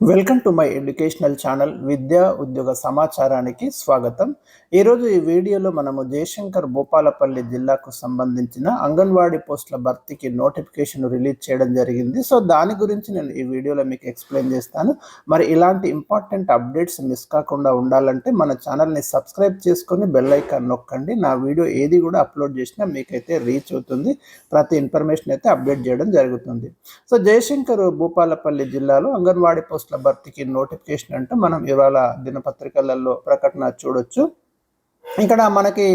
Welcome to my educational channel విద్యా ఉద్యోగ సమాచారానికి స్వాగతం. ఈరోజు ఈ వీడియోలో మనము జయశంకర్ భూపాలపల్లి జిల్లాకు సంబంధించిన అంగన్వాడీ పోస్టుల భర్తీకి నోటిఫికేషన్ రిలీజ్ చేయడం జరిగింది. సో దాని గురించి నేను ఈ వీడియోలో మీకు ఎక్స్ప్లెయిన్ చేస్తాను. మరి ఇలాంటి ఇంపార్టెంట్ అప్డేట్స్ మిస్ కాకుండా ఉండాలంటే మన ఛానల్ని సబ్స్క్రైబ్ చేసుకొని బెల్ ఐకాన్ నొక్కండి. నా వీడియో ఏది కూడా అప్లోడ్ చేసినా మీకైతే రీచ్ అవుతుంది. ప్రతి ఇన్ఫర్మేషన్ అయితే అప్డేట్ చేయడం జరుగుతుంది. సో జయశంకర్ భూపాలపల్లి జిల్లాలో అంగన్వాడీ పోస్ట్ భర్తీకి నోటిఫికేషన్ అంటూ మనం ఇవాళ దినపత్రికలలో ప్రకటన చూడొచ్చు. ఇక్కడ మనకి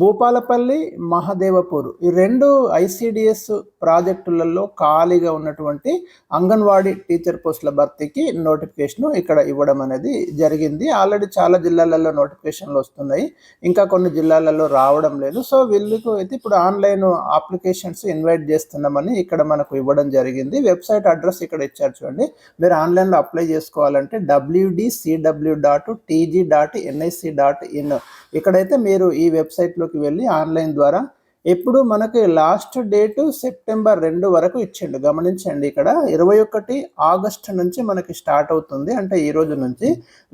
భూపాలపల్లి, మహదేవపూర్ ఈ రెండు ఐసిడిఎస్ ప్రాజెక్టులలో ఖాళీగా ఉన్నటువంటి అంగన్వాడీ టీచర్ పోస్టుల భర్తీకి నోటిఫికేషన్ ఇక్కడ ఇవ్వడం అనేది జరిగింది. ఆల్రెడీ చాలా జిల్లాలలో నోటిఫికేషన్లు వస్తున్నాయి, ఇంకా కొన్ని జిల్లాలలో రావడం లేదు. సో వీళ్ళకు అయితే ఇప్పుడు ఆన్లైన్ అప్లికేషన్స్ ఇన్వైట్ చేస్తున్నామని ఇక్కడ మనకు ఇవ్వడం జరిగింది. వెబ్సైట్ అడ్రస్ ఇక్కడ ఇచ్చారు చూడండి. మీరు ఆన్లైన్లో అప్లై చేసుకోవాలంటే wdcw.tg.nic.in ఇక్కడైతే మీరు ఈ వెబ్సైట్లోకి వెళ్ళి ఆన్లైన్ ద్వారా ఎప్పుడు మనకి లాస్ట్ డేటు సెప్టెంబర్ 2 వరకు ఇచ్చిండు. గమనించండి, ఇక్కడ 21 ఆగస్టు నుంచి మనకి స్టార్ట్ అవుతుంది, అంటే ఈ రోజు నుంచి.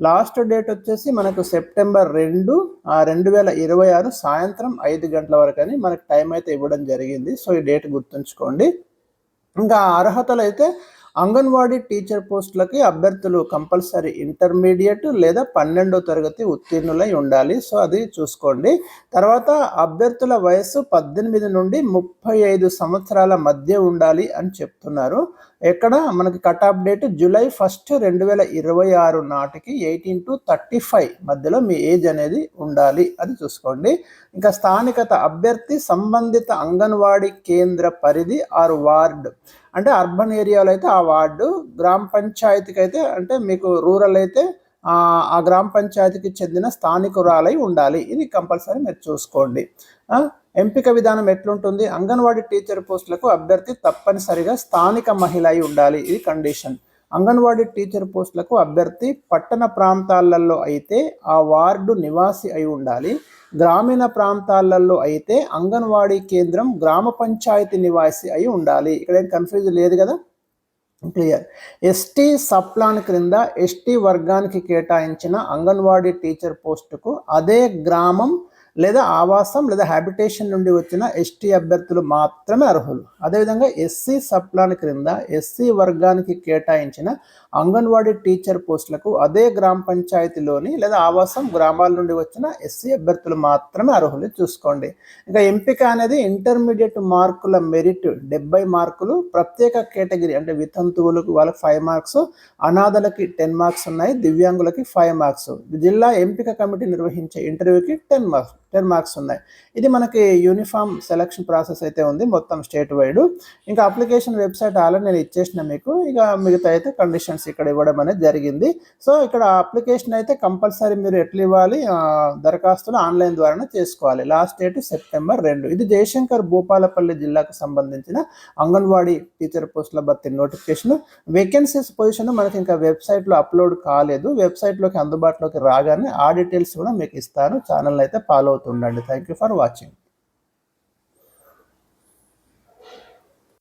లాస్ట్ డేట్ వచ్చేసి మనకు సెప్టెంబర్ 2, 2026 సాయంత్రం 5 గంటల వరకు అని మనకు టైం అయితే ఇవ్వడం జరిగింది. సో ఈ డేట్ గుర్తుంచుకోండి. ఇంకా అర్హతలు అయితే అంగన్వాడీ టీచర్ పోస్టులకి అభ్యర్థులు కంపల్సరీ ఇంటర్మీడియట్ లేదా 12వ తరగతి ఉత్తీర్ణులై ఉండాలి. సో అది చూసుకోండి. తర్వాత అభ్యర్థుల వయస్సు 18 నుండి 35 సంవత్సరాల మధ్య ఉండాలి అని చెప్తున్నారు. ఎక్కడ మనకి కట్ ఆఫ్ డేట్ జూలై 1, 2026 నాటికి 18 to 35 మధ్యలో మీ ఏజ్ అనేది ఉండాలి, అది చూసుకోండి. ఇంకా స్థానికత అభ్యర్థి సంబంధిత అంగన్వాడీ కేంద్ర పరిధి ఆరు వార్డు, అంటే అర్బన్ ఏరియాలో అయితే ఆ వార్డు, గ్రామ పంచాయతీకి అయితే అంటే మీకు రూరల్ అయితే ఆ గ్రామ పంచాయతీకి చెందిన స్థానికురాలై ఉండాలి. ఇది కంపల్సరీ మీరు చూసుకోండి. ఎంపిక విధానం ఎట్లుంటుంది? అంగన్వాడీ టీచర్ పోస్టులకు అభ్యర్థి తప్పనిసరిగా స్థానిక మహిళ అయి ఉండాలి, ఇది కండిషన్. అంగన్వాడీ టీచర్ పోస్టులకు అభ్యర్థి పట్టణ ప్రాంతాలలో అయితే ఆ వార్డు నివాసి అయి ఉండాలి. గ్రామీణ ప్రాంతాలలో అయితే అంగన్వాడీ కేంద్రం గ్రామ పంచాయతీ నివాసి అయి ఉండాలి. ఇక్కడ ఏం కన్ఫ్యూజ్ లేదు కదా, క్లియర్. ఎస్టీ సప్లాన్ క్రింద ఎస్టీ వర్గానికి కేటాయించిన అంగన్వాడీ టీచర్ పోస్టుకు అదే గ్రామం లేదా ఆవాసం లేదా హ్యాబిటేషన్ నుండి వచ్చిన ఎస్టీ అభ్యర్థులు మాత్రమే అర్హులు. అదేవిధంగా ఎస్సీ సప్లాన్ క్రింద ఎస్సీ వర్గానికి కేటాయించిన అంగన్వాడీ టీచర్ పోస్టులకు అదే గ్రామ పంచాయతీలోని లేదా ఆవాసం గ్రామాల నుండి వచ్చిన ఎస్సీ అభ్యర్థులు మాత్రమే అర్హులు, చూసుకోండి. ఇంకా ఎంపిక అనేది ఇంటర్మీడియట్ మార్కుల మెరిట్ 70 మార్కులు, ప్రత్యేక కేటగిరీ అంటే వితంతువులకు వాళ్ళకి 5 మార్క్స్, అనాథలకి 10 మార్క్స్ ఉన్నాయి, దివ్యాంగులకి 5 మార్క్స్. జిల్లా ఎంపిక కమిటీ నిర్వహించే ఇంటర్వ్యూకి 10 మార్క్స్ ఉన్నాయి. ఇది మనకి యూనిఫామ్ సెలక్షన్ ప్రాసెస్ అయితే ఉంది మొత్తం స్టేట్ వైడ్. ఇంకా అప్లికేషన్ వెబ్సైట్ ఆల్రెడీ నేను ఇచ్చేసిన మీకు. ఇక మిగతా అయితే కండిషన్స్ ఇక్కడ ఇవ్వడం అనేది జరిగింది. సో ఇక్కడ అప్లికేషన్ అయితే కంపల్సరీ మీరు ఎట్లా ఇవ్వాలి, దరఖాస్తులు ఆన్లైన్ ద్వారానే చేసుకోవాలి. Last date September 2. ఇది జయశంకర్ భూపాలపల్లి జిల్లాకు సంబంధించిన అంగన్వాడీ టీచర్ పోస్టుల భర్తీ నోటిఫికేషన్. వేకెన్సీస్ పొజిషన్ మనకి ఇంకా వెబ్సైట్లో అప్లోడ్ కాలేదు. వెబ్సైట్లోకి అందుబాటులోకి రాగానే ఆ డీటెయిల్స్ కూడా మీకు ఇస్తాను. ఛానల్ అయితే ఫాలో అవుతుండండి. Thank you for watching.